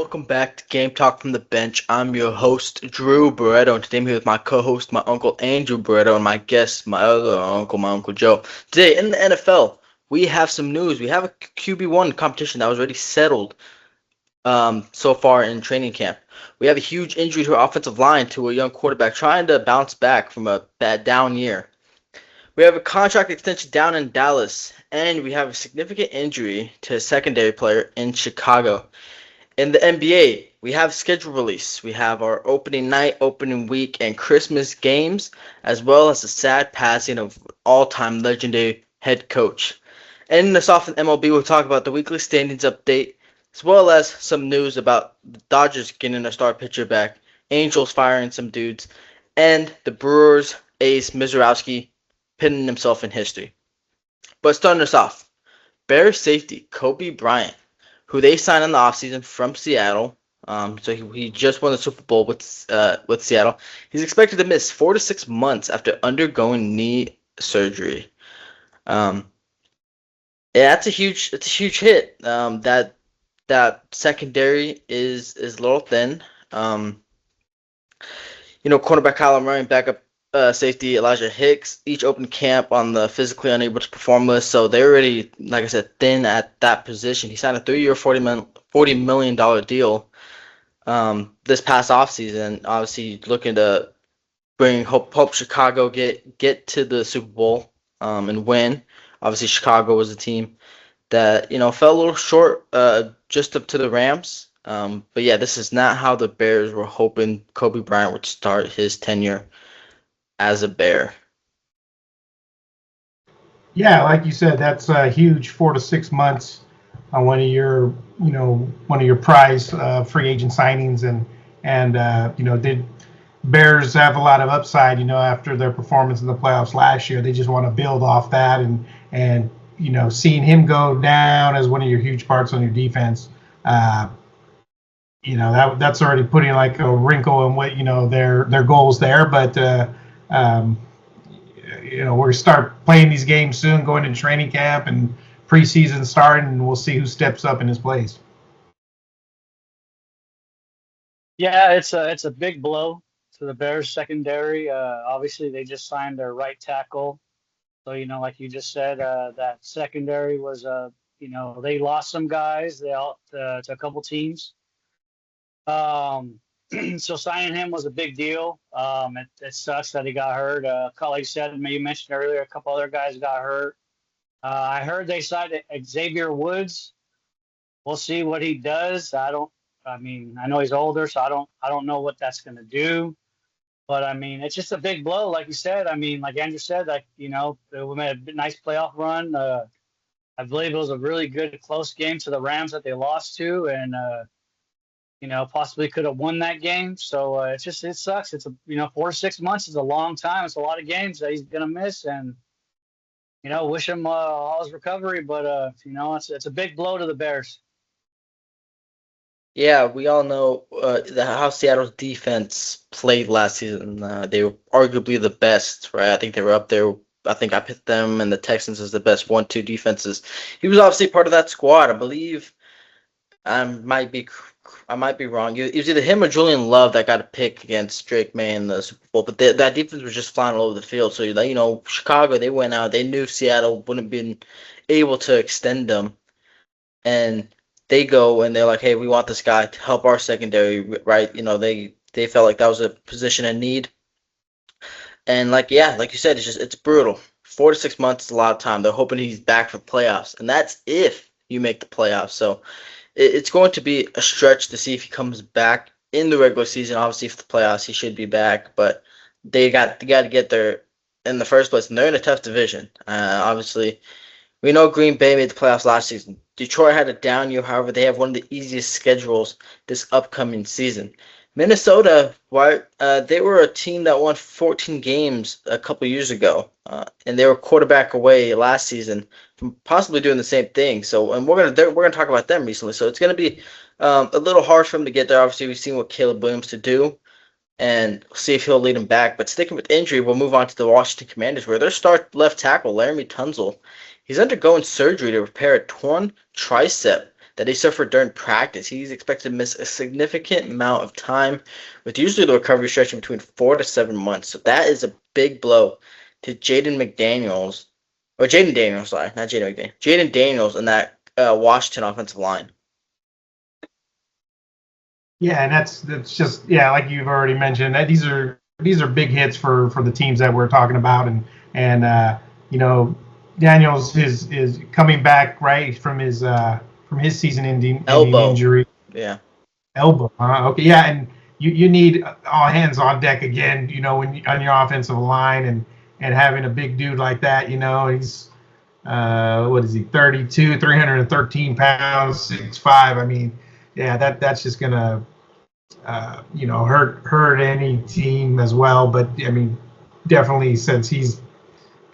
welcome back to Game Talk from the Bench. I'm your host, Drew Barreto, and today I'm here with my co-host, my uncle Andrew Barreto, and my guest, my other uncle, my Uncle Joe. Today, in the NFL, we have some news. We have a QB1 competition that was already settled so far in training camp. We have a huge injury to our offensive line to a young quarterback trying to bounce back from a bad down year. We have a contract extension down in Dallas, and we have a significant injury to a secondary player in Chicago. In the NBA, we have schedule release. We have our opening night, opening week, and Christmas games, as well as the sad passing of all-time legendary head coach. Ending us off in MLB, we'll talk about the weekly standings update, as well as some news about the Dodgers getting a star pitcher back, Angels firing some dudes, and the Brewers ace Misiorowski pinning himself in history. But starting us off, Bears safety Kobe Bryant, who they signed in the offseason from Seattle. So he just won the Super Bowl with Seattle. He's expected to miss 4 to 6 months after undergoing knee surgery. Yeah, that's a huge hit. That secondary is a little thin. Cornerback Kyler Murray, backup safety Elijah Hicks, each opened camp on the physically unable to perform list, so they're already, like I said, thin at that position. He signed a 3-year, $40 million deal this past offseason, obviously looking to hope Chicago get to the Super Bowl and win. Obviously, Chicago was a team that fell a little short just up to the Rams. But yeah, this is not how the Bears were hoping Kobe Bryant would start his tenure as a Bear. Yeah, like you said, that's a huge 4 to 6 months on one of your prize free agent signings, and did Bears have a lot of upside, after their performance in the playoffs last year. They just want to build off that, and seeing him go down as one of your huge parts on your defense, that's already putting like a wrinkle in what their goals there. But we're start playing these games soon, going into training camp and preseason starting, and we'll see who steps up in his place. Yeah, it's a big blow to the Bears secondary. Obviously, they just signed their right tackle, so like you just said, that secondary was they lost some guys. They all to a couple teams. So signing him was a big deal. It sucks that he got hurt. Like you said, you mentioned earlier, a couple other guys got hurt. I heard they signed Xavier Woods. We'll see what he does. I know he's older, so I don't know what that's going to do. But it's just a big blow, like you said. Like Andrew said, we made a nice playoff run. I believe it was a really good close game to the Rams that they lost to, and possibly could have won that game. So it sucks. It's 4 to 6 months is a long time. It's a lot of games that he's gonna miss, and wish him all his recovery. But it's a big blow to the Bears. Yeah, we all know how Seattle's defense played last season. They were arguably the best, right? I think they were up there. I think I picked them and the Texans as the best 1-2 defenses. He was obviously part of that squad. I believe I might be wrong. It was either him or Julian Love that got a pick against Drake May in the Super Bowl. But that defense was just flying all over the field. So, Chicago, they went out. They knew Seattle wouldn't have been able to extend them. And they go and they're like, hey, we want this guy to help our secondary, right? They felt like that was a position in need. And like you said, it's brutal. 4 to 6 months is a lot of time. They're hoping he's back for playoffs. And that's if you make the playoffs. So it's going to be a stretch to see if he comes back in the regular season. Obviously, for the playoffs, he should be back. But they got to get there in the first place. And they're in a tough division. Obviously, we know Green Bay made the playoffs last season. Detroit had a down year. However, they have one of the easiest schedules this upcoming season. Minnesota, they were a team that won 14 games a couple years ago, and they were quarterback away last season from possibly doing the same thing. So, and we're gonna talk about them recently. So it's gonna be a little hard for him to get there. Obviously, we've seen what Caleb Williams to do, and see if he'll lead him back. But sticking with injury, we'll move on to the Washington Commanders, where their star left tackle Laramie Tunzel, he's undergoing surgery to repair a torn tricep that he suffered during practice. He's expected to miss a significant amount of time, with usually the recovery stretching between 4 to 7 months. So that is a big blow to Jaden Daniels, sorry, not Jaden McDaniels, Jaden Daniels and that Washington offensive line. Yeah, and that's just like you've already mentioned. That these are big hits for the teams that we're talking about, and Daniels is coming back right from his season-ending Elbow. injury. Yeah. Elbow. Okay. Yeah, and you need all hands on deck again. When on your offensive line and having a big dude like that. He's what is he? 32, 313 pounds, 6'5". I mean, yeah, that's just gonna hurt any team as well. But I mean, definitely since he's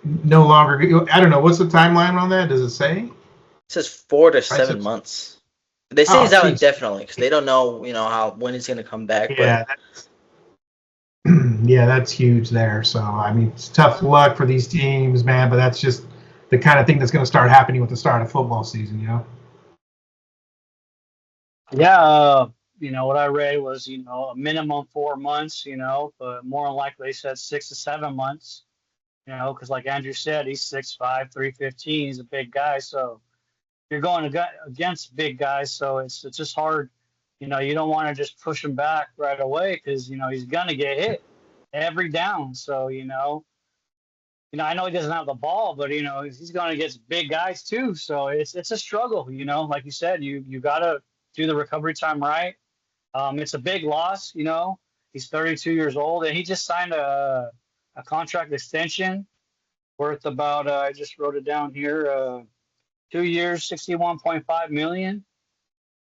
no longer. I don't know what's the timeline on that. Does it say? It says 4 to 7 months. They say he's out indefinitely because they don't know, when he's going to come back. Yeah, that's huge there. So I mean, it's tough luck for these teams, man. But that's just the kind of thing that's going to start happening with the start of football season. Yeah, what I read was, a minimum 4 months, but more than likely they said 6 to 7 months, because like Andrew said, he's 6'5", 315. He's a big guy, so you're going against big guys, so it's just hard. You don't want to just push him back right away because he's gonna get hit every down. So I know he doesn't have the ball, but he's going against big guys too. So it's a struggle. Like you said, you gotta do the recovery time right. It's a big loss. He's 32 years old and he just signed a contract extension worth about I just wrote it down here. 2 years, 61.5 million.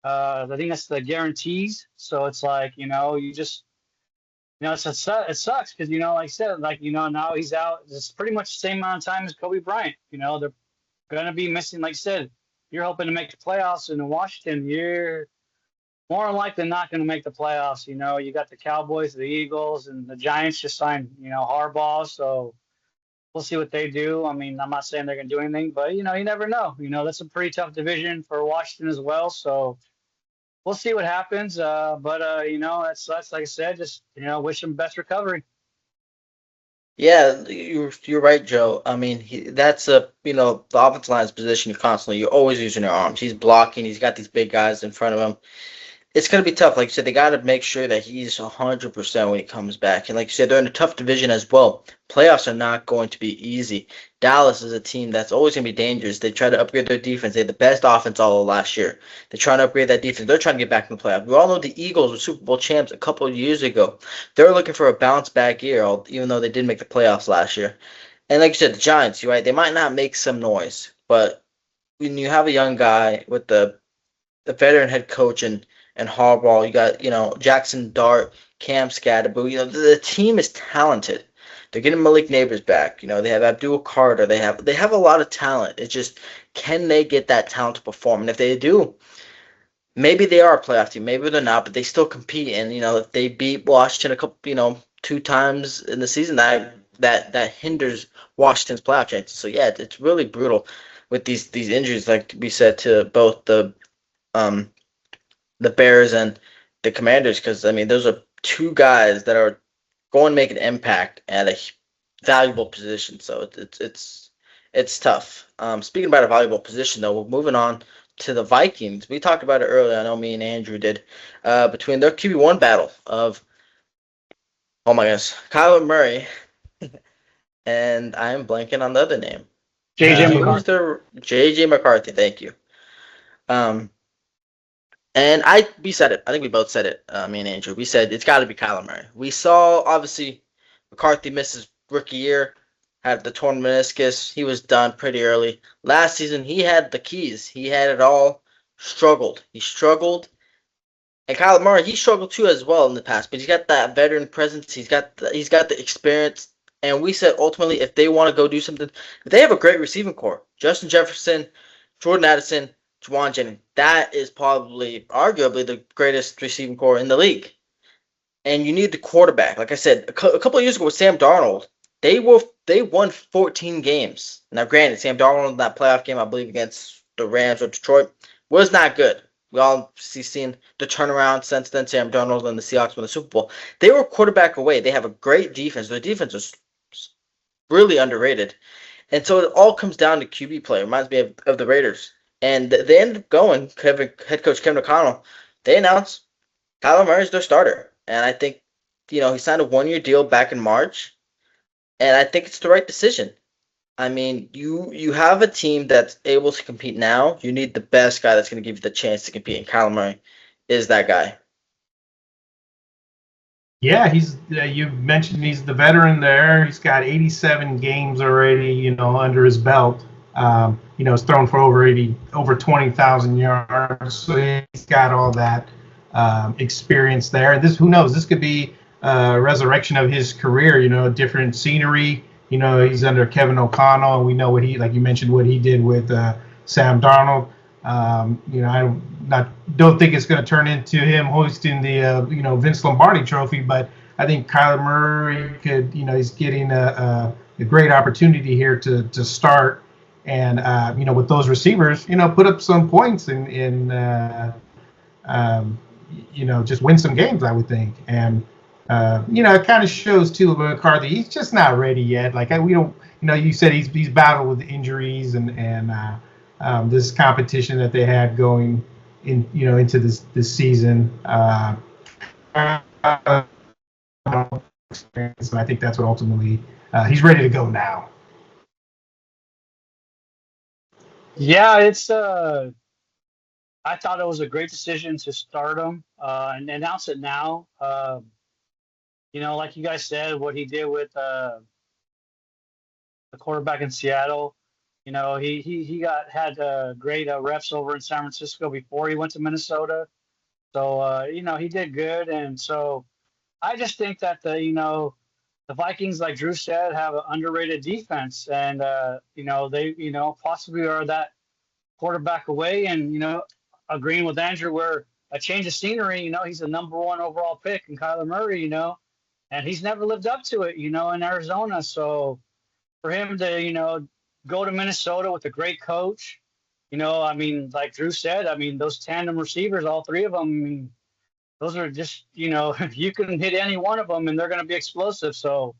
I think that's the guarantees. So it's like you just it sucks because like I said, like now he's out. It's pretty much the same amount of time as Kobe Bryant. They're gonna be missing. Like I said, you're hoping to make the playoffs, and in Washington, you're more than likely not going to make the playoffs. You got the Cowboys, the Eagles, and the Giants just signed Harbaugh. So we'll see what they do. I mean, I'm not saying they're going to do anything, but you never know. That's a pretty tough division for Washington as well. So we'll see what happens. But that's like I said, just wish him best recovery. Yeah, you're right, Joe. I mean, that's the offensive line's position. You're always using your arms. He's blocking. He's got these big guys in front of him. It's going to be tough. Like you said, they got to make sure that he's 100% when he comes back. And like you said, they're in a tough division as well. Playoffs are not going to be easy. Dallas is a team that's always going to be dangerous. They try to upgrade their defense. They had the best offense all of last year. They're trying to upgrade that defense. They're trying to get back in the playoffs. We all know the Eagles were Super Bowl champs a couple of years ago. They're looking for a bounce back year, even though they did make the playoffs last year. And like you said, the Giants, you're right, they might not make some noise. But when you have a young guy with the veteran head coach and Harbaugh, you got Jackson Dart, Cam Scatterbo. The team is talented. They're getting Malik Neighbors back. They have Abdul Carter. They have a lot of talent. It's just, can they get that talent to perform? And if they do, maybe they are a playoff team. Maybe they're not, but they still compete. And if they beat Washington a couple, 2 times in the season, that hinders Washington's playoff chances. So yeah, it's really brutal with these injuries, like we said, to both the Bears and the Commanders, because I mean those are 2 guys that are going to make an impact at a valuable position. So it's tough. Speaking about a valuable position, though, we're moving on to the Vikings. We talked about it earlier. I know me and Andrew did, between their QB1 battle of, oh my gosh, Kyler Murray, and I am blanking on the other name. JJ McCarthy. JJ McCarthy. Thank you. And we said it. I think we both said it, me and Andrew. We said it's got to be Kyler Murray. We saw, obviously, McCarthy missed his rookie year, had the torn meniscus. He was done pretty early. Last season, he had the keys. He had it all. He struggled. And Kyler Murray, he struggled too as well in the past. But he's got that veteran presence. He's got the experience. And we said, ultimately, if they want to go do something, they have a great receiving core. Justin Jefferson, Jordan Addison, Juwan Jennings. That is probably, arguably, the greatest receiving core in the league. And you need the quarterback. Like I said, a couple of years ago with Sam Darnold, they won 14 games. Now, granted, Sam Darnold in that playoff game, I believe, against the Rams or Detroit, was not good. We all seen the turnaround since then. Sam Darnold and the Seahawks won the Super Bowl. They were a quarterback away. They have a great defense. Their defense is really underrated. And so it all comes down to QB play. It reminds me of the Raiders. And they ended up going, head coach Kevin O'Connell, they announced Kyler Murray's their starter. And I think, he signed a 1-year deal back in March. And I think it's the right decision. I mean, you have a team that's able to compete now. You need the best guy that's going to give you the chance to compete. And Kyler Murray is that guy. Yeah, he's. You mentioned he's the veteran there. He's got 87 games already, under his belt. He's thrown for over 20,000 yards. So he's got all that experience there. And who knows? This could be a resurrection of his career. Different scenery. He's under Kevin O'Connell, and we know like you mentioned, what he did with Sam Darnold. I don't think it's going to turn into him hosting the Vince Lombardi Trophy, but I think Kyler Murray could, he's getting a great opportunity here to start, and with those receivers, put up some points in just win some games, I would think, and it kind of shows too about McCarthy. He's just not ready yet. Like we don't, you said he's battled with injuries and this competition that they had going into this season. And I think that's what ultimately he's ready to go now. Yeah, it's I thought it was a great decision to start him and announce it now. Like you guys said, what he did with the quarterback in Seattle. He had great reps over in San Francisco before he went to Minnesota. So he did good, and so I just think that the Vikings, like Drew said, have an underrated defense, and they possibly are that quarterback away, and agreeing with Andrew where a change of scenery. He's the number 1 overall pick in Kyler Murray. And he's never lived up to it. In Arizona. So for him to go to Minnesota with a great coach. Like Drew said, those tandem receivers, all 3 of them, those are just, you can hit any one of them and they're going to be explosive. So,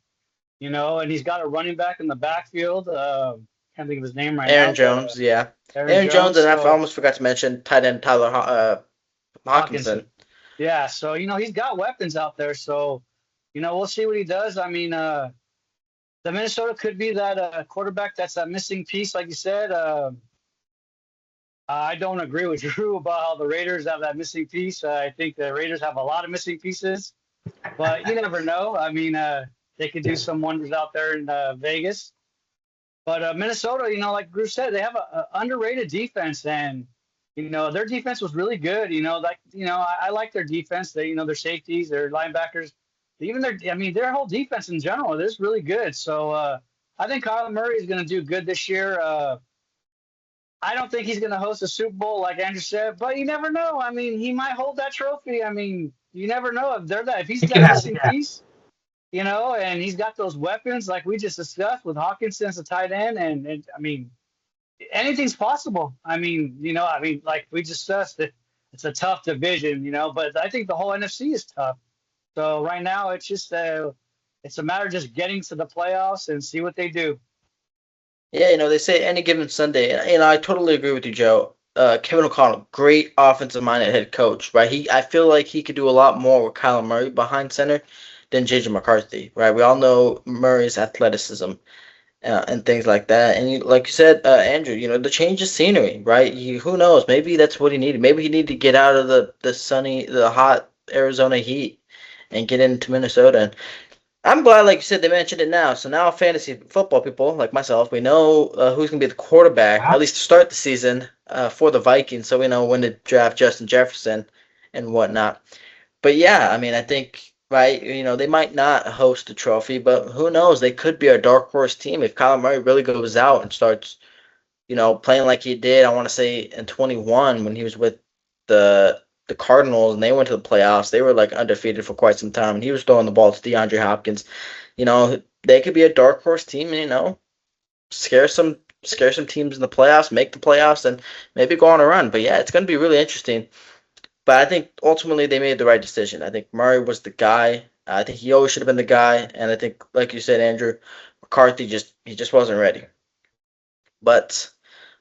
and he's got a running back in the backfield. Can't think of his name right now. Aaron Jones, yeah. Aaron Jones, and I almost forgot to mention tight end Tyler Hawkinson. Yeah, so, he's got weapons out there. So, we'll see what he does. The Minnesota could be that quarterback that's that missing piece, like you said. I don't agree with Drew about how the Raiders have that missing piece. I think the Raiders have a lot of missing pieces, but you never know. They could do some wonders out there in Vegas. But Minnesota, like Drew said, they have an underrated defense, and their defense was really good. I like their defense. Their safeties, their linebackers, even their whole defense in general is really good. So I think Kyler Murray is going to do good this year. I don't think he's going to host a Super Bowl like Andrew said, but you never know. He might hold that trophy. You never know if he's that missing piece, and he's got those weapons like we just discussed with Hawkinson as a tight end, and anything's possible. Like we discussed, it's a tough division, but I think the whole NFC is tough. So right now it's just it's a matter of just getting to the playoffs and see what they do. Yeah, they say any given Sunday, and I totally agree with you, Joe. Kevin O'Connell, great offensive-minded head coach, right? I feel like he could do a lot more with Kyler Murray behind center than J.J. McCarthy, right? We all know Murray's athleticism and things like that. And like you said, Andrew, the change of scenery, right? Who knows? Maybe that's what he needed. Maybe he needed to get out of the hot Arizona heat and get into Minnesota. And I'm glad, like you said, they mentioned it now. So now fantasy football people like myself, we know who's going to be the quarterback, at least to start the season for the Vikings, so we know when to draft Justin Jefferson and whatnot. But yeah, I think, right, they might not host the trophy, but who knows? They could be a dark horse team if Kyler Murray really goes out and starts, playing like he did, I want to say, in 21 when he was with the Cardinals and they went to the playoffs. They were like undefeated for quite some time, and he was throwing the ball to DeAndre Hopkins. They could be a dark horse team and scare some scare some teams in the playoffs, make the playoffs, and maybe go on a run. But yeah, it's going to be really interesting. But I think ultimately they made the right decision. I think Murray was the guy. I think he always should have been the guy. And I think, like you said, Andrew, McCarthy just wasn't ready. But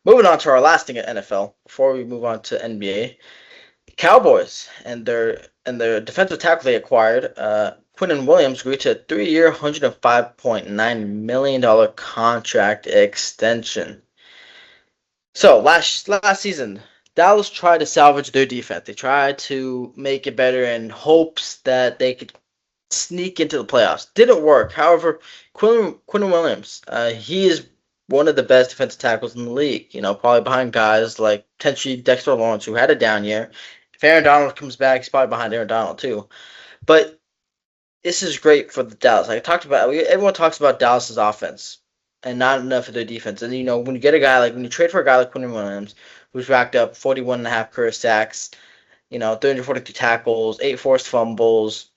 moving on to our last thing at NFL before we move on to NBA, Cowboys and their defensive tackle they acquired, Quinnen Williams, agreed to a 3-year, $105.9 million contract extension. So last season, Dallas tried to salvage their defense. They tried to make it better in hopes that they could sneak into the playoffs. Didn't work. However, Quinn Williams, he is one of the best defensive tackles in the league. Probably behind guys like potentially Dexter Lawrence, who had a down year. If Aaron Donald comes back, he's probably behind Aaron Donald too. But this is great for the Dallas. Like I talked about, everyone talks about Dallas's offense and not enough of their defense. And when you get a guy like when you trade for a guy like Quinn Williams, who's racked up 41 and a half career sacks, 342 tackles, 8 forced fumbles,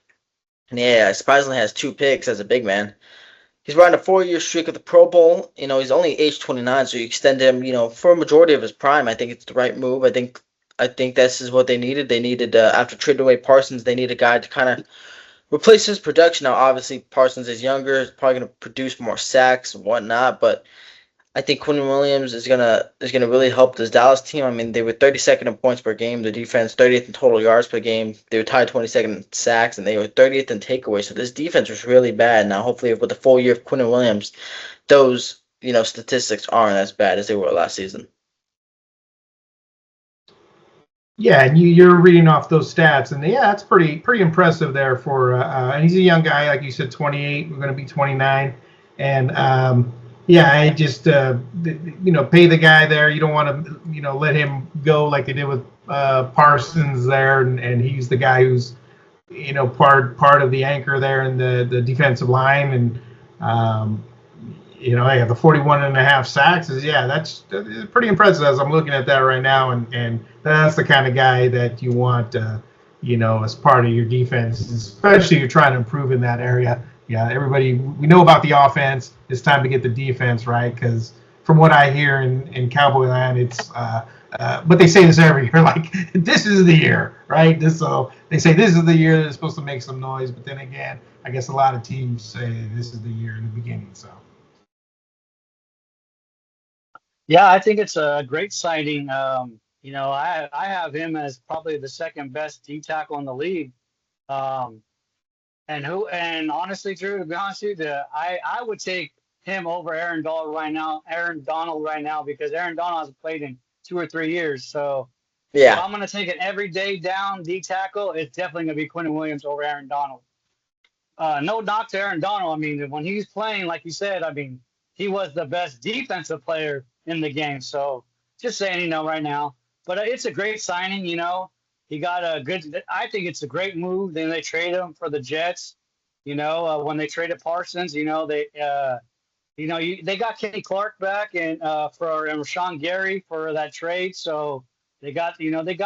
and yeah, surprisingly has 2 picks as a big man. He's riding a 4-year streak at the Pro Bowl. He's only age 29, so you extend him, for a majority of his prime. I think it's the right move. I think this is what they needed. They needed after trading away Parsons, they need a guy to kind of replace his production. Now, obviously, Parsons is younger, is probably going to produce more sacks and whatnot, but I think Quinn Williams is gonna really help this Dallas team. I mean, they were 32nd in points per game. The defense 30th in total yards per game. They were tied 22nd in sacks, and they were 30th in takeaways. So this defense was really bad. Now, hopefully, with the full year of Quinn Williams, those statistics aren't as bad as they were last season. Yeah, and you're reading off those stats, and yeah, it's pretty impressive there for. And he's a young guy, like you said, 28. We're going to be 29, and yeah, I just pay the guy there. You don't want to let him go like they did with Parsons there, and he's the guy who's part of the anchor there in the defensive line, and they have the 41 and a half sacks. That's pretty impressive as I'm looking at that right now, and that's the kind of guy that you want, as part of your defense, especially if you're trying to improve in that area. Yeah, everybody, we know about the offense. It's time to get the defense right, because from what I hear in Cowboy land, it's but they say this every year, like this is the year, right? So they say this is the year they're supposed to make some noise, but then again, I guess a lot of teams say this is the year in the beginning. So. Yeah, I think it's a great signing. I have him as probably the second best D tackle in the league. Um, and honestly, Drew, to be honest with you, I would take him over Aaron Donald right now. Because Aaron Donald hasn't played in 2 or 3 years. So if Yeah, I'm gonna take an everyday down D tackle, it's definitely gonna be Quentin Williams over Aaron Donald. No knock to Aaron Donald. I mean, when he's playing, like you said, I mean, he was the best defensive player in the game. So just saying, right now. But it's a great signing. He got a good. I think it's a great move. Then they trade him for the Jets. When they traded Parsons, they got Kenny Clark back and and Rashawn Gary for that trade. So they got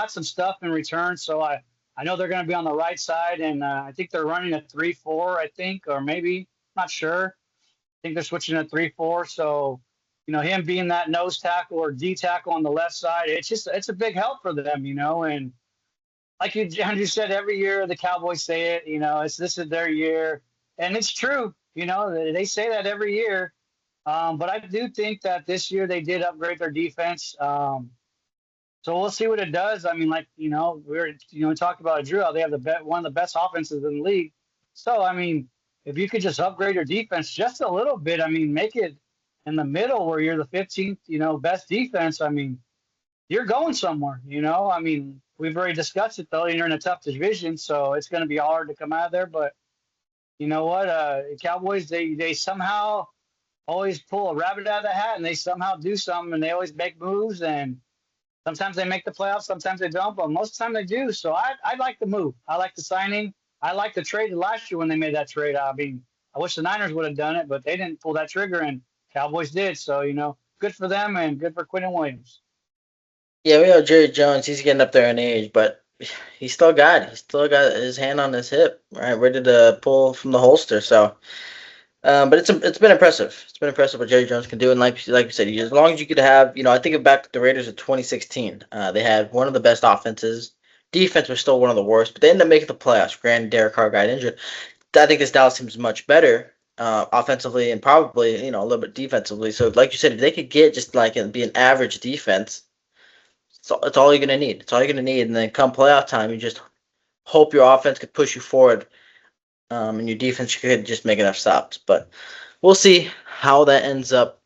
some stuff in return. So I know they're going to be on the right side, and I think they're running a 3-4. I think, or maybe not sure. I think they're switching to 3-4. So him being that nose tackle or D tackle on the left side, it's a big help for them. And like Andrew said, every year the Cowboys say it. This is their year, and it's true. They say that every year. But I do think that this year they did upgrade their defense. So we'll see what it does. I mean, we talked about it, Drew. How they have one of the best offenses in the league. So I mean, if you could just upgrade your defense just a little bit, I mean, make it in the middle where you're the 15th, best defense. I mean, you're going somewhere. I mean, we've already discussed it though. You're in a tough division, so it's going to be hard to come out of there. But you know what? Cowboys, they somehow always pull a rabbit out of the hat, and they somehow do something, and they always make moves, and sometimes they make the playoffs, sometimes they don't, but most of the time they do. So I like the move. I like the signing. I like the trade last year when they made that trade. I mean, I wish the Niners would have done it, but they didn't pull that trigger, and Cowboys did. So, good for them and good for Quentin Williams. yeah, we know Jerry Jones. He's getting up there in age, but he's still got his hand on his hip, right, ready to pull from the holster. So But it's been impressive. It's been impressive what Jerry Jones can do, and like you said, as long as you could have, I think back to the Raiders of 2016. They had one of the best offenses. Defense was still one of the worst, but they ended up making the playoffs. Granted, Derek Carr got injured. I think this Dallas team is much better offensively and probably a little bit defensively. So, like you said, if they could get just like be an average defense, it's all you're gonna need. It's all you're gonna need, and then come playoff time, you just hope your offense could push you forward, and your defense could just make enough stops. But we'll see how that ends up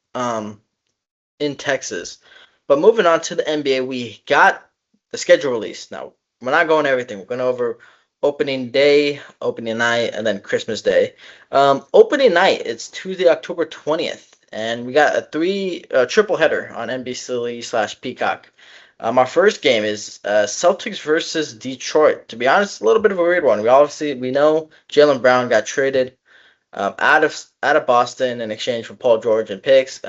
in Texas. But moving on to the NBA, we got the schedule released. Now, we're not going everything. We're going over opening day, opening night, and then Christmas Day. Opening night, it's Tuesday, October 20th. And we got a triple header on NBC/Peacock. Our first game is Celtics versus Detroit. To be honest, a little bit of a weird one. We know Jaylen Brown got traded out of Boston in exchange for Paul George and picks.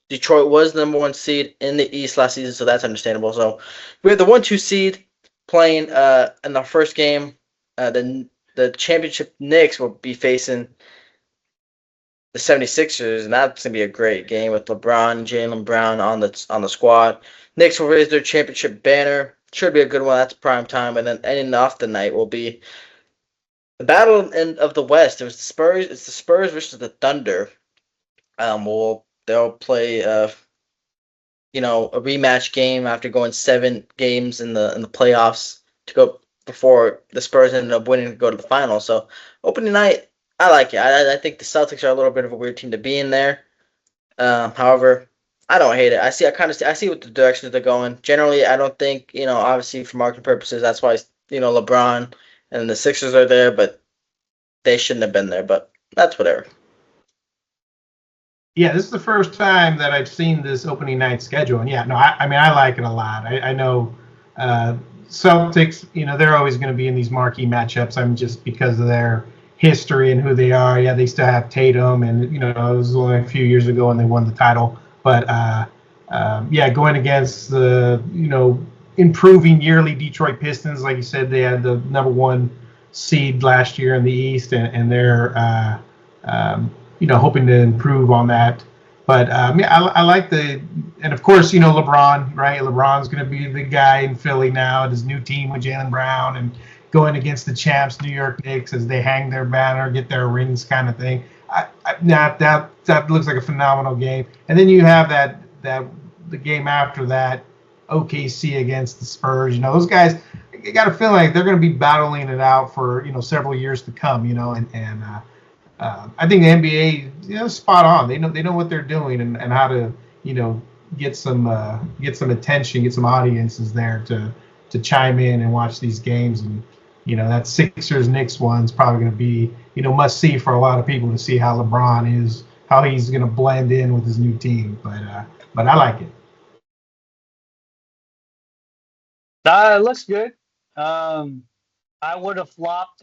Detroit was the number one seed in the East last season, so that's understandable. So we have the 1-2 seed playing in the first game. The championship Knicks will be facing the 76ers, and that's gonna be a great game with LeBron and Jaylen Brown on the squad. Knicks will raise their championship banner. Should be a good one. That's prime time, and then ending off the night will be the battle of the West. It's the Spurs versus the Thunder. They'll play a rematch game after going 7 games in the playoffs to go before the Spurs ended up winning to go to the final. So opening night, I like it. I think the Celtics are a little bit of a weird team to be in there. However, I don't hate it. I see what the directions they're going. Generally, I don't think obviously for marketing purposes, that's why LeBron and the Sixers are there, but they shouldn't have been there. But that's whatever. Yeah, this is the first time that I've seen this opening night schedule, and yeah, no, I mean I like it a lot. I know Celtics, they're always going to be in these marquee matchups. I mean, just because of their history and who they are. Yeah, they still have Tatum, and it was only a few years ago when they won the title. But yeah, going against the improving yearly Detroit Pistons, like you said, they had the number one seed last year in the East, and they're hoping to improve on that. But yeah, I like and of course, LeBron, right? LeBron's going to be the guy in Philly now at his new team with Jaylen Brown and going against the champs New York Knicks as they hang their banner, get their rings, kind of thing. That looks like a phenomenal game. And then you have the game after that, OKC against the Spurs. Those guys, you got to feel like they're going to be battling it out for several years to come. And I think the NBA, is spot on. They know what they're doing and how to get some attention, get some audiences there to chime in and watch these games. And that Sixers Knicks one's probably going to be must see for a lot of people to see how LeBron is, how he's going to blend in with his new team. But I like it. It looks good. I would have flopped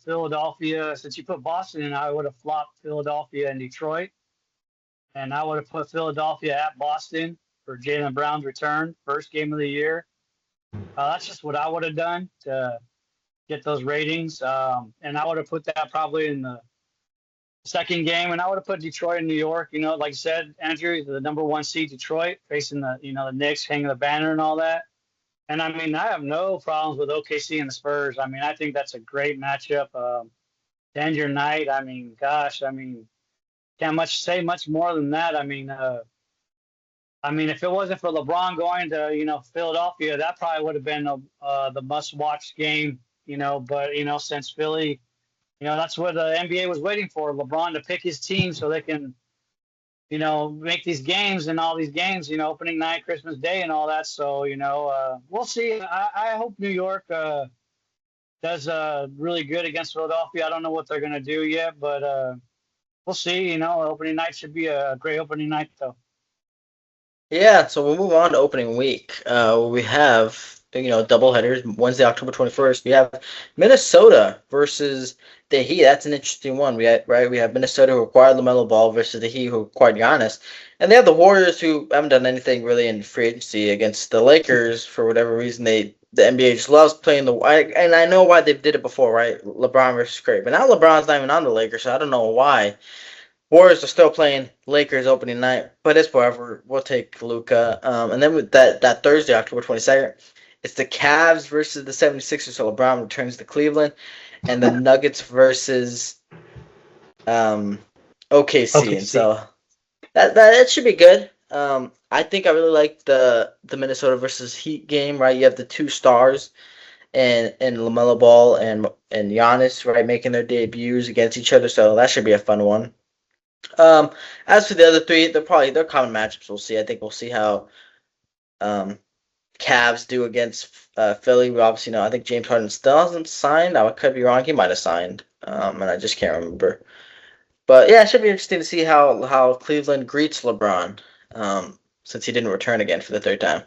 Philadelphia since you put Boston in. I would have flopped Philadelphia and Detroit, and I would have put Philadelphia at Boston for Jaylen Brown's return, first game of the year. That's just what I would have done to get those ratings, and I would have put that probably in the second game, and I would have put Detroit and New York. Like you said, Andrew, the number one seed Detroit facing the Knicks, hanging the banner and all that. And I mean, I have no problems with OKC and the Spurs. I mean, I think that's a great matchup. To end your night, I mean, gosh, can't say much more than that. I mean, if it wasn't for LeBron going to Philadelphia, that probably would have been the must-watch game. But since Philly, that's what the NBA was waiting for, LeBron to pick his team so they can make these games and all these games, opening night, Christmas Day, and all that. So, we'll see. I hope New York does really good against Philadelphia. I don't know what they're going to do yet, but we'll see. Opening night should be a great opening night, though. Yeah, so we'll move on to opening week. We have doubleheaders. Wednesday, October 21st. We have Minnesota versus the Heat. That's an interesting one. We have Minnesota who acquired LaMelo Ball versus the Heat who acquired Giannis, and they have the Warriors who haven't done anything really in free agency against the Lakers for whatever reason. The NBA just loves playing and I know why they did it before, right? LeBron versus Curry, but now LeBron's not even on the Lakers, so I don't know why. Warriors are still playing Lakers opening night, but it's whatever. We'll take Luka. And then with that Thursday, October 22nd, it's the Cavs versus the 76ers. So LeBron returns to Cleveland, and the Nuggets versus OKC. And so that should be good. I think I really like the Minnesota versus Heat game. Right, you have the two stars and LaMelo Ball and Giannis, right, making their debuts against each other. So that should be a fun one. As for the other three, they're common matchups. We'll see. I think we'll see how um, Cavs do against Philly. We obviously know. I think James Harden still hasn't signed. I could be wrong. He might have signed, and I just can't remember. But yeah, it should be interesting to see how Cleveland greets LeBron, since he didn't return again for the third time.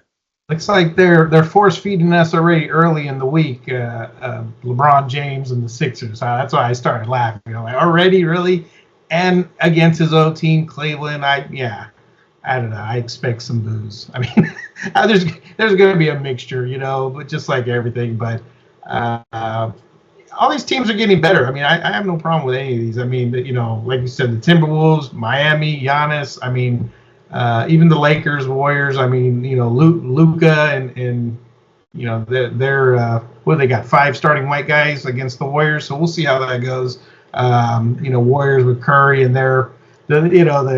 Looks like they're force feeding us already early in the week. LeBron James and the Sixers. That's why I started laughing. Like already, really, and against his own team, Cleveland. I don't know. I expect some booze. I mean, there's going to be a mixture, but just like everything. But all these teams are getting better. I mean, I have no problem with any of these. I mean, like you said, the Timberwolves, Miami, Giannis. I mean. Even the Lakers, Warriors. I mean, Luka and they're what they got 5 starting white guys against the Warriors. So we'll see how that goes. Warriors with Curry and the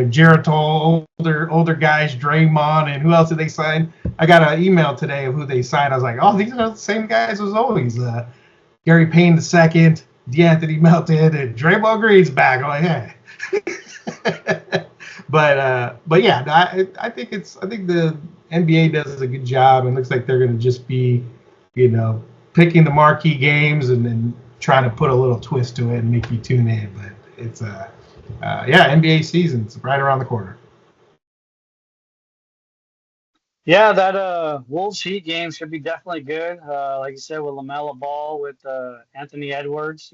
Geritol older guys, Draymond, and who else did they sign? I got an email today of who they signed. I was like, oh, these are the same guys as always. Gary Payne II, DeAnthony Melton, and Draymond Green's back. I'm like, hey. But yeah, I think the NBA does a good job, and looks like they're going to just be, picking the marquee games and then trying to put a little twist to it and make you tune in. But it's NBA season's right around the corner. Yeah, that Wolves Heat game should be definitely good. Like you said, with LaMelo Ball, with Anthony Edwards,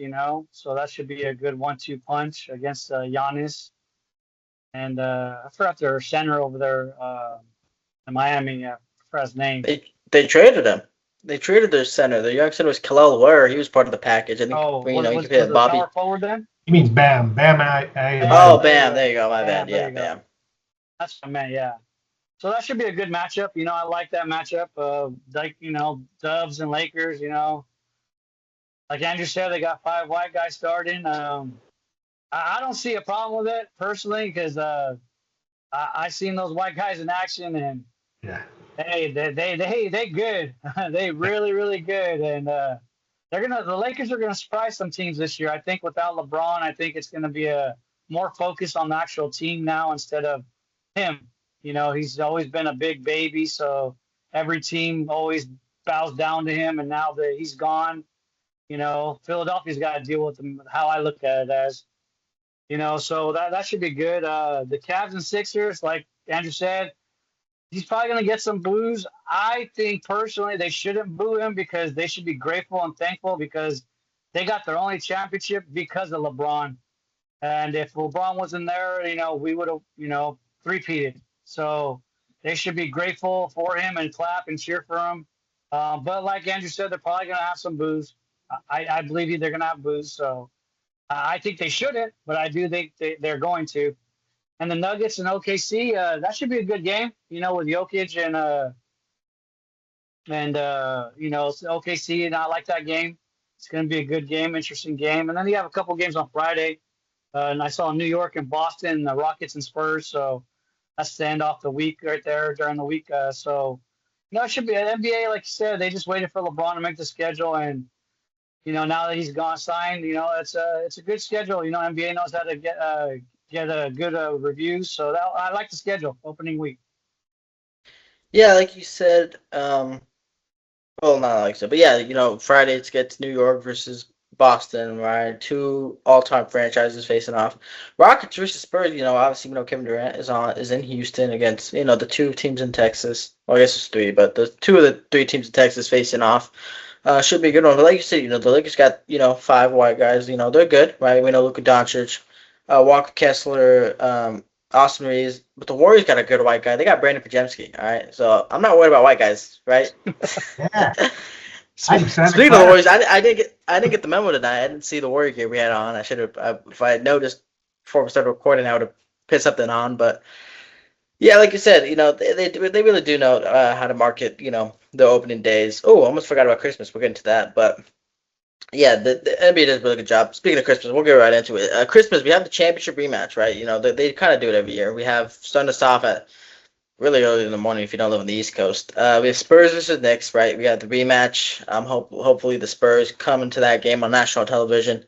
so that should be a good 1-2 punch against Giannis. And I forgot their center over there in Miami. I forgot his name. They traded him. They traded their center. The young center was Kelal Ware. He was part of the package. I think was you could the Bobby. power forward then? He means Bam. Bam. Bam. There you go. My bad. Yeah, Bam. That's what I meant. Yeah. So that should be a good matchup. I like that matchup. Dubs and Lakers. Like Andrew said, they got 5 white guys starting. I don't see a problem with it personally because I seen those white guys in action and hey, they good. They really good, and the Lakers are gonna surprise some teams this year. I think without LeBron, I think it's gonna be a more focus on the actual team now instead of him. He's always been a big baby, so every team always bows down to him, and now that he's gone, Philadelphia's got to deal with him. How I look at it as. So that should be good. The Cavs and Sixers, like Andrew said, he's probably going to get some boos. I think personally they shouldn't boo him because they should be grateful and thankful because they got their only championship because of LeBron. And if LeBron wasn't there, we would have, three-peated. So they should be grateful for him and clap and cheer for him. But like Andrew said, they're probably going to have some boos. I believe they're going to have boos. So. I think they shouldn't, but I do think they're going to. And the Nuggets and OKC, that should be a good game, with Jokic and OKC, and I like that game. It's going to be a good game, interesting game. And then you have a couple games on Friday, and I saw New York and Boston, the Rockets and Spurs, so that's the end off the week right there during the week. It should be an NBA, like you said, they just waited for LeBron to make the schedule, and now that he's gone signed, it's a good schedule. NBA knows how to get a good reviews. So I like the schedule opening week. Yeah, like you said, well, not like so, but yeah, Friday it gets New York versus Boston, right? Two all-time franchises facing off. Rockets versus Spurs. Obviously, Kevin Durant is in Houston against the two teams in Texas. Well, I guess it's three, but the two of the three teams in Texas facing off. Should be a good one. But like you said, the Lakers got five white guys. They're good, right? We know Luka Doncic, Walker Kessler, Austin Reeves. But the Warriors got a good white guy. They got Brandon Pajemski. All right, so I'm not worried about white guys, right? Yeah. I'm Santa Speaking of the Clara. Warriors, I didn't get the memo tonight. I didn't see the Warrior game we had on. I should have. If I had noticed before we started recording, I would have put something on. But yeah, like you said, they really do know how to market. The opening days. Oh, almost forgot about Christmas. We'll get into that, but yeah, the NBA does a really good job. Speaking of Christmas, we'll get right into it. Christmas, we have the championship rematch, right? They kind of do it every year. We have starting us off at really early in the morning if you don't live on the East Coast. We have Spurs versus Knicks, right? We got the rematch. Hopefully the Spurs come into that game on national television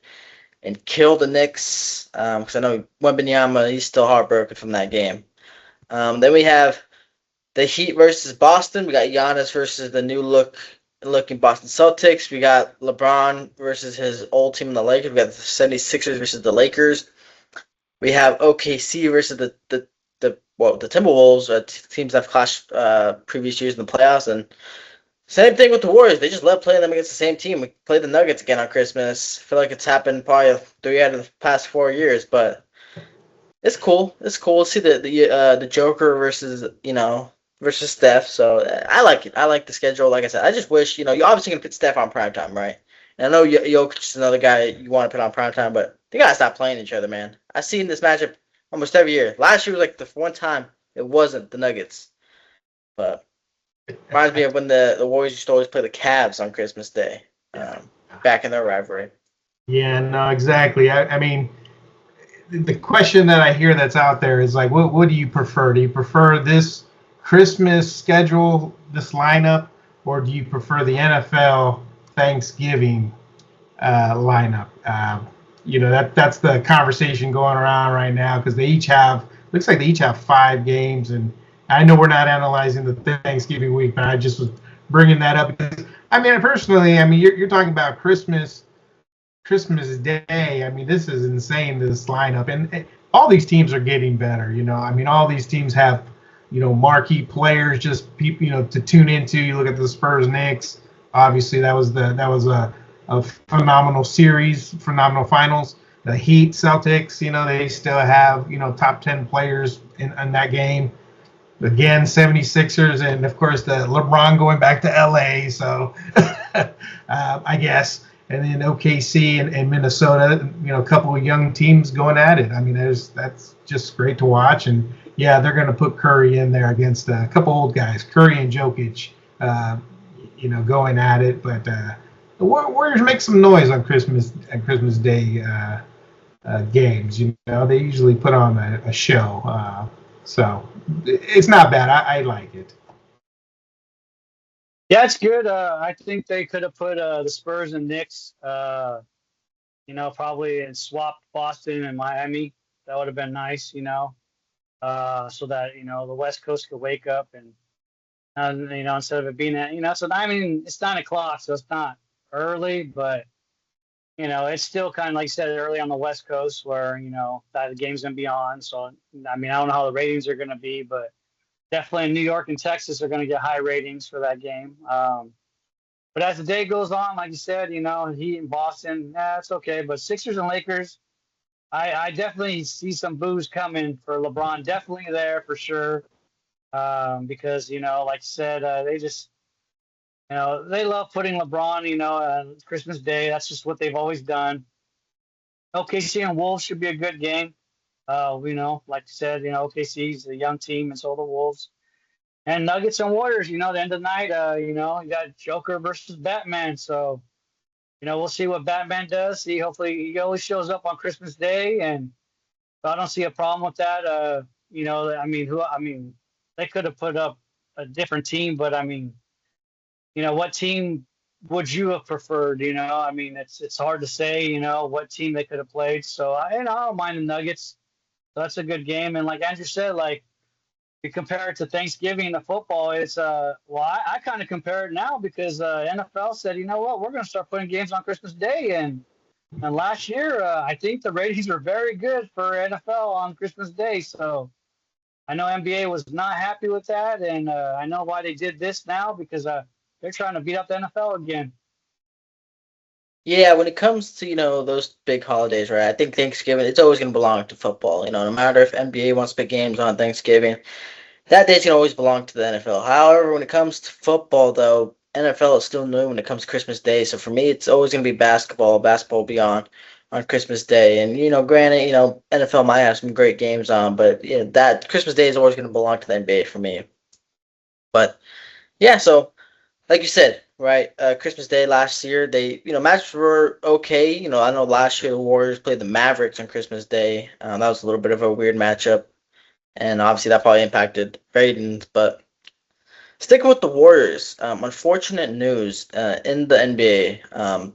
and kill the Knicks. Because I know Wembanyama, he's still heartbroken from that game. Then we have the Heat versus Boston. We got Giannis versus the looking Boston Celtics. We got LeBron versus his old team, the Lakers. We got the 76ers versus the Lakers. We have OKC versus the Timberwolves, teams that have clashed previous years in the playoffs, and same thing with the Warriors. They just love playing them against the same team. We played the Nuggets again on Christmas. I feel like it's happened probably 3 out of the past 4 years, but it's cool. It's cool to see the Joker versus Steph. So I like it. I like the schedule. Like I said, I just wish you obviously gonna put Steph on primetime, right? And I know Jokic is another guy you want to put on primetime, but they gotta stop playing each other, man. I've seen this matchup almost every year. Last year was like the one time it wasn't the Nuggets, but reminds me of when the Warriors used to always play the Cavs on Christmas Day, back in their rivalry. Yeah, no, exactly. I mean, the question that I hear that's out there is like, what do you prefer? Do you prefer this Christmas schedule, this lineup, or do you prefer the NFL Thanksgiving lineup? That's the conversation going around right now because looks like they each have 5 games, and I know we're not analyzing the Thanksgiving week, but I just was bringing that up because I mean, personally, I mean, you're talking about Christmas Day. I mean, this is insane, this lineup. And all these teams are getting better, I mean, all these teams have, marquee players, just people, to tune into. You look at the Spurs Knicks. Obviously, that was a phenomenal series, phenomenal finals. The Heat Celtics, they still have, top 10 players in that game. Again, 76ers, and of course the LeBron going back to LA. So I guess. And then OKC and Minnesota, a couple of young teams going at it. I mean, that's just great to watch. And yeah, they're going to put Curry in there against a couple old guys, Curry and Jokic, going at it. But the Warriors make some noise on Christmas Day games. They usually put on a show. So it's not bad. I like it. Yeah, it's good. I think they could have put the Spurs and Knicks, probably and swapped Boston and Miami. That would have been nice, so that the West Coast could wake up and instead of it being so I mean it's 9 o'clock, so it's not early, but it's still kind of like you said early on the West Coast where that the game's gonna be on. So I mean I don't know how the ratings are gonna be, but definitely New York and Texas are going to get high ratings for that game. But as the day goes on, like you said, Heat and Boston, it's okay. But Sixers and Lakers, I definitely see some boos coming for LeBron. Definitely there for sure. Because, like you said, they just, they love putting LeBron, on Christmas Day. That's just what they've always done. OKC and Wolves should be a good game. Like you said, OKC's a young team, and so the Wolves. And Nuggets and Warriors, the end of the night, you got Joker versus Batman. So, we'll see what Batman does. Hopefully he always shows up on Christmas Day, and I don't see a problem with that. I mean, they could have put up a different team, but I mean, what team would you have preferred? I mean, it's hard to say, what team they could have played. So I don't mind the Nuggets. So that's a good game. And like Andrew said, like, you compare it to Thanksgiving and the football, it's I kind of compare it now because NFL said, you know what, we're going to start putting games on Christmas Day, and And last year, I think the ratings were very good for NFL on Christmas Day. So I know NBA was not happy with that, and I know why they did this now because they're trying to beat up the NFL again. Yeah, when it comes to, those big holidays, right? I think Thanksgiving, it's always going to belong to football. No matter if NBA wants to put games on Thanksgiving, that day's going to always belong to the NFL. However, when it comes to football, though, NFL is still new when it comes to Christmas Day. So for me, it's always going to be basketball. Basketball will be on Christmas Day. And, granted, NFL might have some great games on, but, that Christmas Day is always going to belong to the NBA for me. But, yeah, so like you said, right? Christmas Day last year, matches were okay. I know last year the Warriors played the Mavericks on Christmas Day. That was a little bit of a weird matchup, and obviously that probably impacted ratings. But sticking with the Warriors, unfortunate news in the NBA.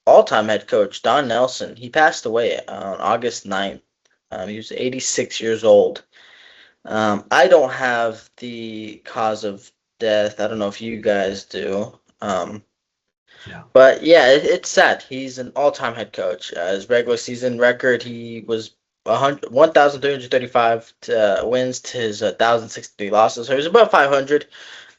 All-time head coach Don Nelson, he passed away on August 9th. He was 86 years old. I don't have the cause of death. I don't know if you guys do. Yeah. But yeah, it's sad. He's an all-time head coach. His regular season record, he was 1,335 wins to his 1,063 losses. So he was about 500.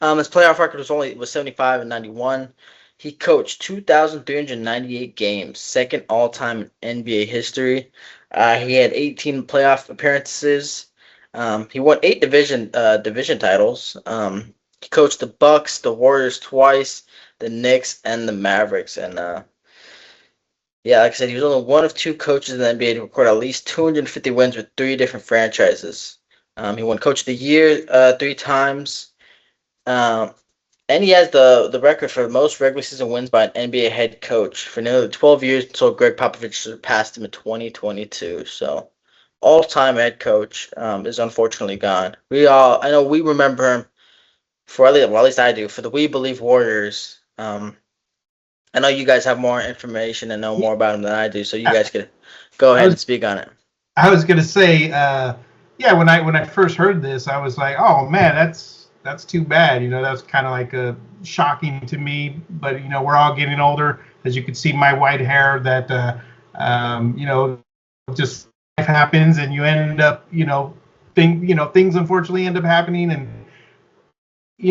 His playoff record was 75 and 91. He coached 2,398 games, second all-time in NBA history. He had 18 playoff appearances. He won 8 division titles. He coached the Bucks, the Warriors twice, the Knicks, and the Mavericks. And yeah, like I said, he was only one of 2 coaches in the NBA to record at least 250 wins with 3 different franchises. He won Coach of the Year 3 times. Um, and he has the record for most regular season wins by an NBA head coach for nearly 12 years until Greg Popovich surpassed him in 2022. So, all-time head coach is unfortunately gone. I know we remember him for at least I do, for the We Believe Warriors. I know you guys have more information and know more about him than I do, so you guys could go I ahead and was speak on it. I was gonna say, yeah, when I first heard this, I was like, oh man, that's too bad. That's kind of like shocking to me. But we're all getting older, as you can see my white hair. That just life happens, and you end up, things unfortunately end up happening, and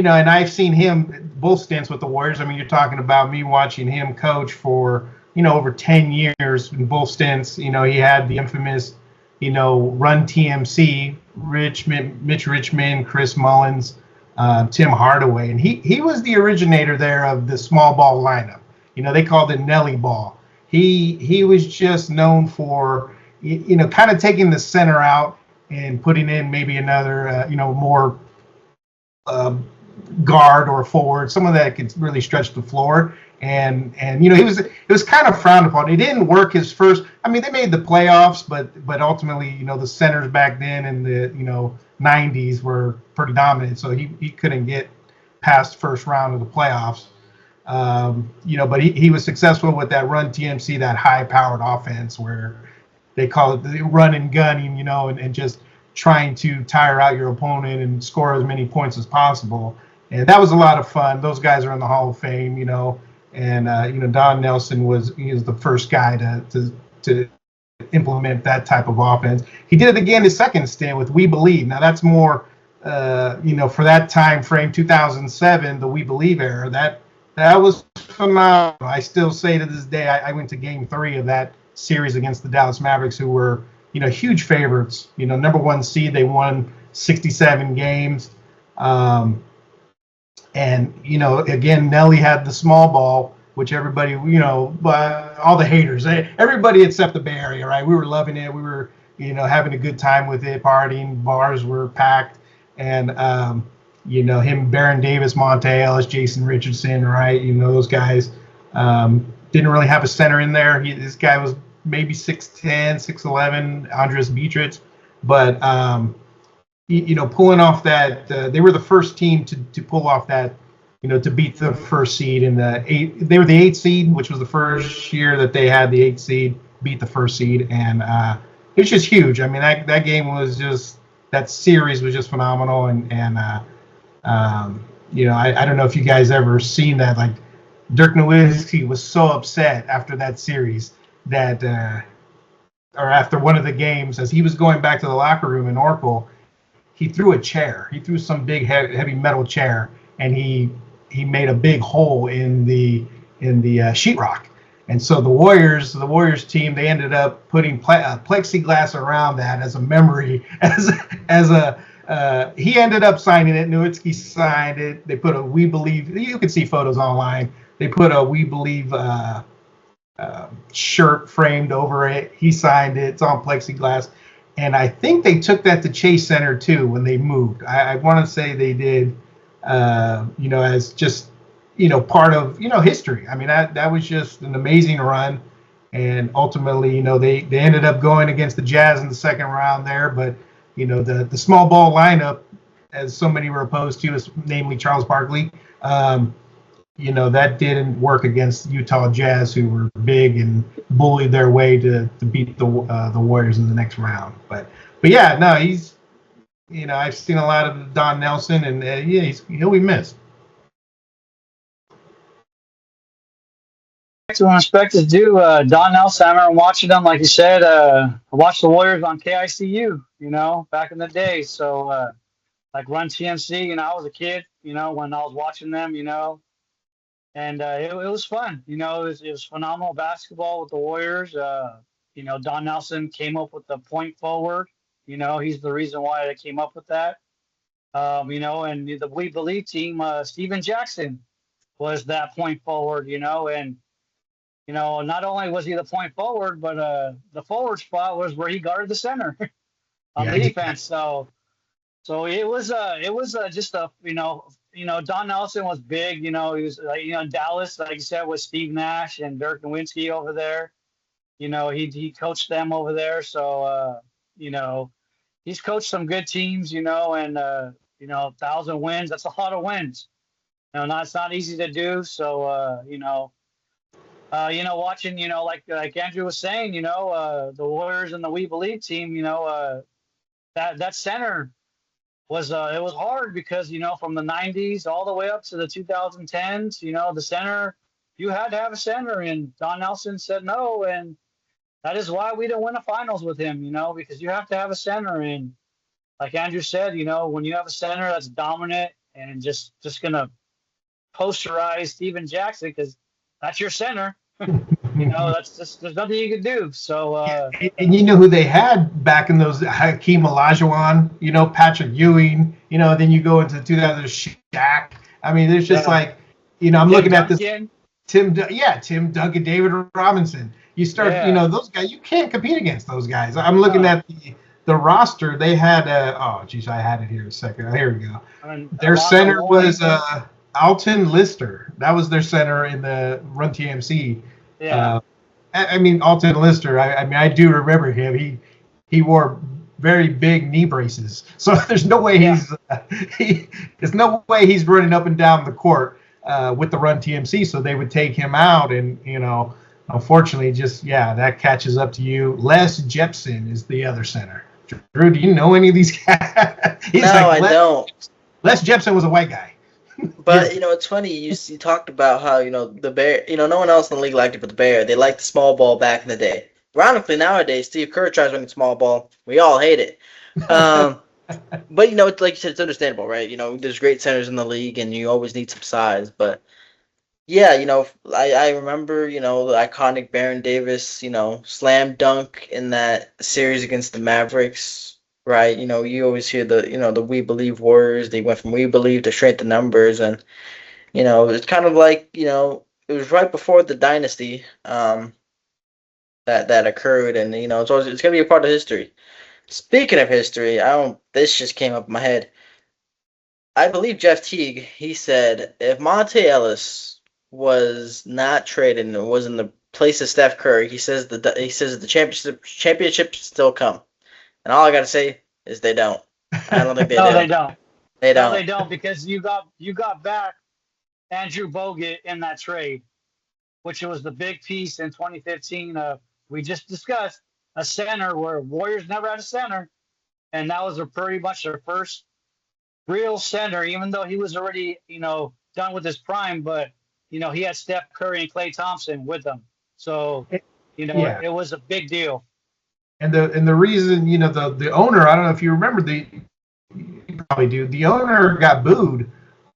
I've seen him both stints with the Warriors. I mean, you're talking about me watching him coach for, over 10 years in both stints. He had the infamous, run TMC, Mitch Richmond, Chris Mullins, Tim Hardaway. And he was the originator there of the small ball lineup. They called it Nelly ball. He was just known for, kind of taking the center out and putting in maybe another, more uh, guard or forward, someone that could really stretch the floor. And it was kind of frowned upon. It didn't work his first. I mean, they made the playoffs, but ultimately, the centers back then in the 90s were pretty dominant, so he couldn't get past first round of the playoffs. But he was successful with that run TMC, that high powered offense where they call it the run and gunning, and just trying to tire out your opponent and score as many points as possible. And that was a lot of fun. Those guys are in the Hall of Fame, and Don Nelson he was the first guy to implement that type of offense. He did it again his second stint with We Believe. Now that's more, for that time frame, 2007, the We Believe era. That was phenomenal. I still say to this day, I went to Game 3 of that series against the Dallas Mavericks, who were huge favorites. Number 1 seed. They won 67 games. And again, Nelly had the small ball, which everybody, but all the haters, everybody except the Bay Area, right? We were loving it. We were, having a good time with it, partying. Bars were packed, and him, Baron Davis, Monte Ellis, Jason Richardson, right? Those guys didn't really have a center in there. This guy was maybe 6'10", 6'11", Andres Beatrice, but pulling off that, they were the first team to pull off that, to beat the first seed in the 8. They were the 8th seed, which was the first year that they had the 8th seed beat the first seed, and it was just huge. I mean, that game was just, that series was just phenomenal, and I don't know if you guys ever seen that. Like, Dirk Nowitzki was so upset after that series. that or after one of the games, as he was going back to the locker room in Oracle, he threw a chair. He threw some big heavy metal chair, and he made a big hole in the sheetrock. And so the Warriors team, they ended up putting plexiglass around that as a memory, as a he ended up signing it. Nowitzki signed it. They put a "We Believe." You can see photos online. They put a "We Believe" shirt framed over it. He signed it. It's on plexiglass. And I think they took that to Chase Center too when they moved. I want to say they did, as just, part of, history. I mean, that was just an amazing run. And ultimately, they ended up going against the Jazz in the second round there. But, the small ball lineup, as so many were opposed to, is namely Charles Barkley, that didn't work against Utah Jazz, who were big and bullied their way to beat the Warriors in the next round. But yeah, no, he's, I've seen a lot of Don Nelson, and he'll be missed. Excellent respect is due. Don Nelson, I remember watching him, like you said. I watched the Warriors on KICU, back in the day. So, like Run TMC, I was a kid, when I was watching them, and it was fun. It was phenomenal basketball with the Warriors. Don Nelson came up with the point forward. He's the reason why they came up with that. And the We Believe team, Steven Jackson was that point forward, and not only was he the point forward, but the forward spot was where he guarded the center on defense. So it was just a Don Nelson was big. He was in Dallas, like you said, with Steve Nash and Dirk Nowitzki over there. He coached them over there. So he's coached some good teams. And 1,000 wins. That's a lot of wins. It's not easy to do. So watching, like Andrew was saying, the Warriors and the We Believe team, that center was it was hard because from the 90s all the way up to the 2010s, the center, you had to have a center, and Don Nelson said no, and that is why we didn't win the finals with him, because you have to have a center, and like Andrew said, when you have a center that's dominant and just gonna posterize Steven Jackson because that's your center. That's just, there's nothing you can do. So, and you know who they had back in those, Hakeem Olajuwon, Patrick Ewing, then you go into 2000 Shaq. I mean, there's just I'm Tim looking at Duncan. this Tim Duncan, David Robinson. You start, those guys, you can't compete against those guys. I'm looking at the roster. They had, I had it here a second. Here we go. Their center was Alton Lister. That was their center in the Run TMC. Yeah. Alton Lister, I do remember him. He wore very big knee braces. So there's no way there's no way he's running up and down the court with the Run TMC. So they would take him out, and unfortunately, that catches up to you. Les Jepson is the other center. Drew, do you know any of these guys? I don't. Les Jepson was a white guy. But it's funny, you talked about how the Bear, no one else in the league liked it but the Bear. They liked the small ball back in the day. Ironically, nowadays Steve Kerr tries running small ball. We all hate it. But it's like you said, it's understandable, right? There's great centers in the league, and you always need some size. But yeah, I remember the iconic Baron Davis slam dunk in that series against the Mavericks. Right, you always hear the We Believe Warriors. They went from We Believe to Strength in Numbers, and it's kind of like it was right before the dynasty that occurred, and it's gonna be a part of history. Speaking of history, this just came up in my head. I believe Jeff Teague, he said if Monte Ellis was not traded and was in the place of Steph Curry, he says the championship still come. And all I gotta say is they don't. I don't think they no, do. They don't. They don't. No, they don't, because you got back Andrew Bogut in that trade, which was the big piece in 2015. We just discussed a center where Warriors never had a center, and that was pretty much their first real center, even though he was already done with his prime. But he had Steph Curry and Klay Thompson with him. So Yeah. It was a big deal. And the reason, the owner, I don't know if you remember, you probably do. The owner got booed,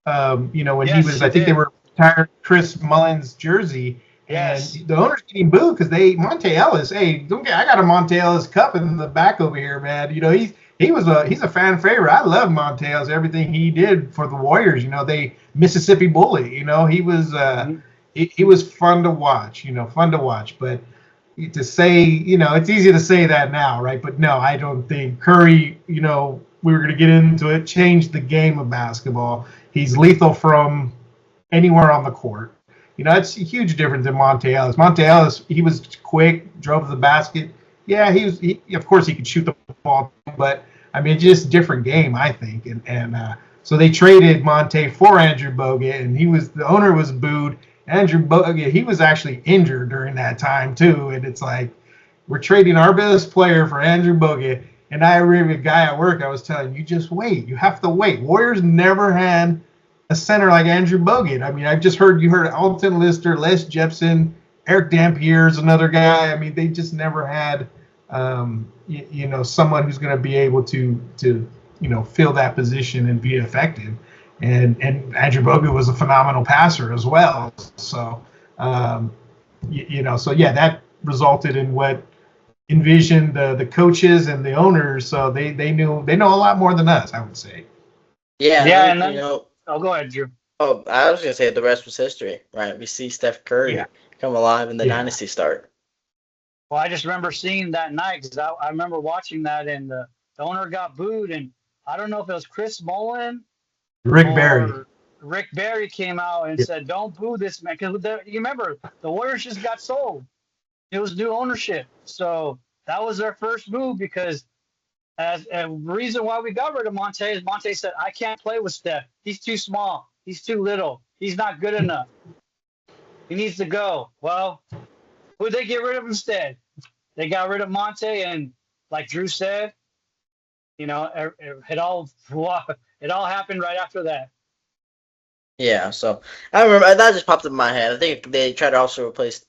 when he Yes, was, she I think they did. were retiring Chris Mullins jersey, and Yes. the owner's getting booed because Monte Ellis. Hey, don't get, I got a Monte Ellis cup in the back over here, man. He's a fan favorite. I love Monte Ellis, everything he did for the Warriors. They Mississippi Bully. Mhm. He was fun to watch. Fun to watch, but to say, it's easy to say that now, right? But no, I don't think Curry, we were going to get into it, changed the game of basketball. He's lethal from anywhere on the court. It's a huge difference than Monte Ellis. Monte Ellis, he was quick, drove to the basket. Yeah, of course, he could shoot the ball, but I mean, it's just a different game, I think. And so they traded Monte for Andrew Bogut, and the owner was booed. Andrew Bogut, he was actually injured during that time too, and it's like we're trading our best player for Andrew Bogut. And I remember a guy at work, I was telling you, just wait. You have to wait. Warriors never had a center like Andrew Bogut. I mean, I've just heard Alton Lister, Les Jepson, Eric Dampier is another guy. I mean, they just never had, someone who's going to be able to fill that position and be effective. And Andrew Bogut was a phenomenal passer as well. So, so yeah, that resulted in what envisioned the coaches and the owners. So they know a lot more than us, I would say. Yeah, and Yeah, then and then oh, go ahead, Drew. oh, I was gonna say the rest was history, right? We see Steph Yeah, Curry come alive in the yeah. dynasty start. Well, I just remember seeing that night because I remember watching that, and the owner got booed, and I don't know if it was Chris Mullen Rick Barry. or Rick Barry came out and Yeah. said, "Don't boo this man," because you remember the Warriors just got sold. It was new ownership, so that was their first move because as a reason why we got rid of Monte is Monte said, "I can't play with Steph. He's too small. He's too little. He's not good enough. He needs to go." Well, who'd they get rid of instead? They got rid of Monte, and like Drew said, it all happened right after that. Yeah, so I remember that just popped up in my head. I think they tried to also replace,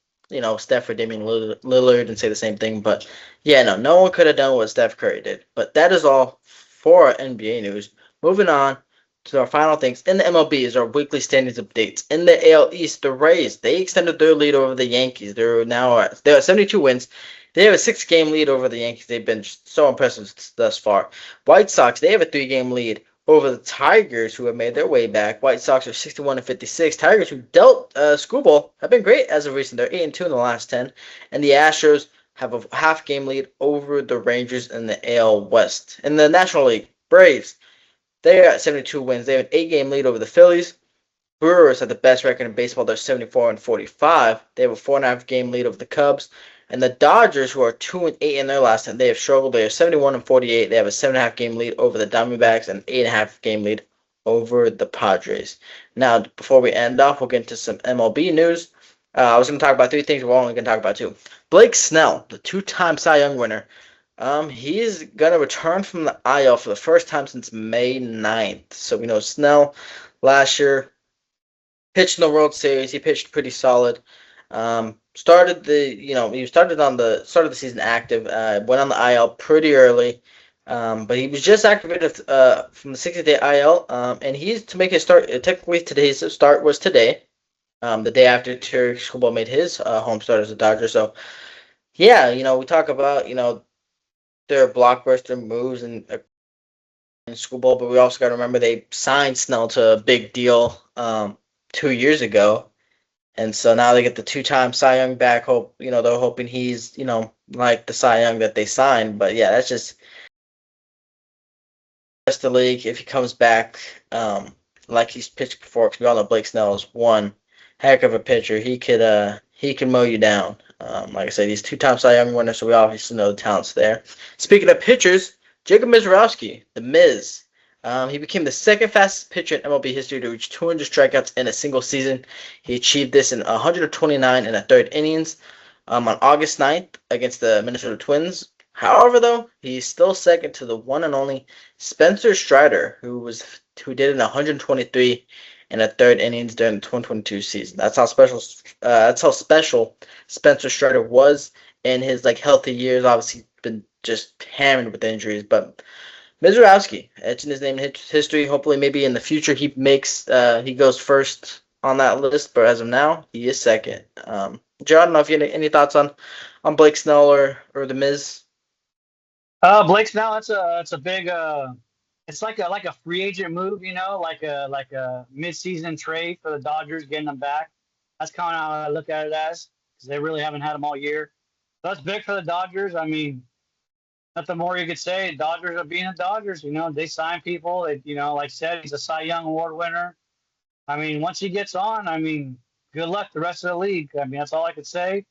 Steph for Damian Lillard and say the same thing, but yeah, no one could have done what Steph Curry did. But that is all for our NBA news. Moving on to our final things in the MLB is our weekly standings updates. In the AL East, the Rays they extended their lead over the Yankees. They're at 72 wins. They have a 6-game lead over the Yankees. They've been so impressive thus far. White Sox they have a 3-game lead over the Tigers, who have made their way back. White Sox are 61-56. Tigers, who dealt screwball, have been great as of recent. They're 8-2 in the last 10, and the Astros have a half-game lead over the Rangers in the AL West. In the National League, Braves they are at 72 wins. They have an 8-game lead over the Phillies. Brewers have the best record in baseball. They're 74-45. They have a 4.5-game lead over the Cubs. And the Dodgers, who are 2-8 in their last 10, they have struggled. They are 71-48. They have a 7.5-game lead over the Diamondbacks and 8.5-game lead over the Padres. Now, before we end off, we'll get into some MLB news. I was going to talk about 3 things. We're only going to talk about 2. Blake Snell, the 2-time Cy Young winner, he's going to return from the IL for the first time since May 9th. So we know Snell last year pitched in the World Series. He pitched pretty solid. He started on the start of the season active. Went on the IL pretty early, but he was just activated from the 60-day IL. And he's to make his start. Technically, today's start was today, the day after Terry Scobell made his home start as a Dodger. So yeah, we talk about their blockbuster moves and Scobell, but we also got to remember they signed Snell to a big deal 2 years ago. And so now they get the 2-time Cy Young back. They're hoping he's, like the Cy Young that they signed. But yeah, that's just the league. If he comes back, like he's pitched before, because we all know Blake Snell is one heck of a pitcher. He can mow you down. Like I said, he's 2-time Cy Young winner, so we obviously know the talent's there. Speaking of pitchers, Jacob Misiorowski, the Miz. He became the second fastest pitcher in MLB history to reach 200 strikeouts in a single season. He achieved this in 129 and a third innings on August 9th against the Minnesota Twins. However, though, he's still second to the one and only Spencer Strider, who did it in 123 in a third innings during the 2022 season. That's how special Spencer Strider was in his healthy years. Obviously, been just hammered with injuries, but Misiorowski etching his name in history. Hopefully, maybe in the future he goes first on that list, but as of now, he is second. Joe, I don't know if you have any thoughts on Blake Snell or the Miz. Blake Snell, it's a big it's like a free agent move, like a mid-season trade for the Dodgers, getting them back. That's kind of how I look at it as, because they really haven't had him all year. So that's big for the Dodgers. I mean, nothing more you could say. Dodgers are being the Dodgers. They sign people. Like I said, he's a Cy Young Award winner. I mean, once he gets on, I mean, good luck the rest of the league. I mean, that's all I could say.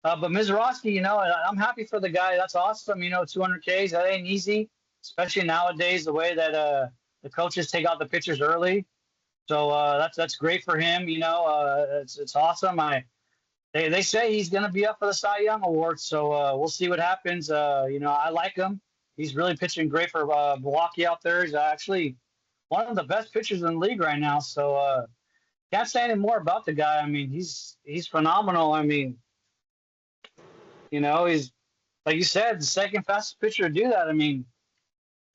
But Misiorowski, I'm happy for the guy. That's awesome. 200 Ks, that ain't easy, especially nowadays, the way that the coaches take out the pitchers early. So that's great for him. It's awesome. They say he's going to be up for the Cy Young Award, so we'll see what happens. I like him. He's really pitching great for Milwaukee out there. He's actually one of the best pitchers in the league right now. So can't say any more about the guy. I mean, he's phenomenal. I mean, he's like you said, the second fastest pitcher to do that. I mean,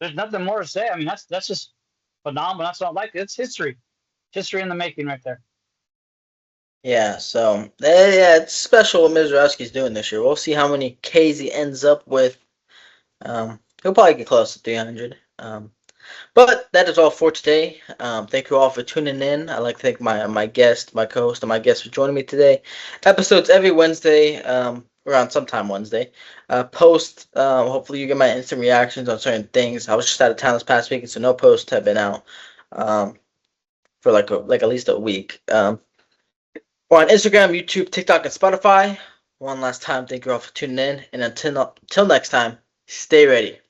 there's nothing more to say. I mean, that's just phenomenal. That's what I like. It's history in the making right there. Yeah, so yeah, it's special what Misiorowski's doing this year. We'll see how many Ks he ends up with. He'll probably get close to 300. But that is all for today. Thank you all for tuning in. I'd like to thank my guest, my co-host, and my guest for joining me today. Episodes every Wednesday, around sometime Wednesday. Hopefully you get my instant reactions on certain things. I was just out of town this past week, so no posts have been out for like at least a week. We're on Instagram, YouTube, TikTok, and Spotify. One last time, thank you all for tuning in, and until next time, stay ready.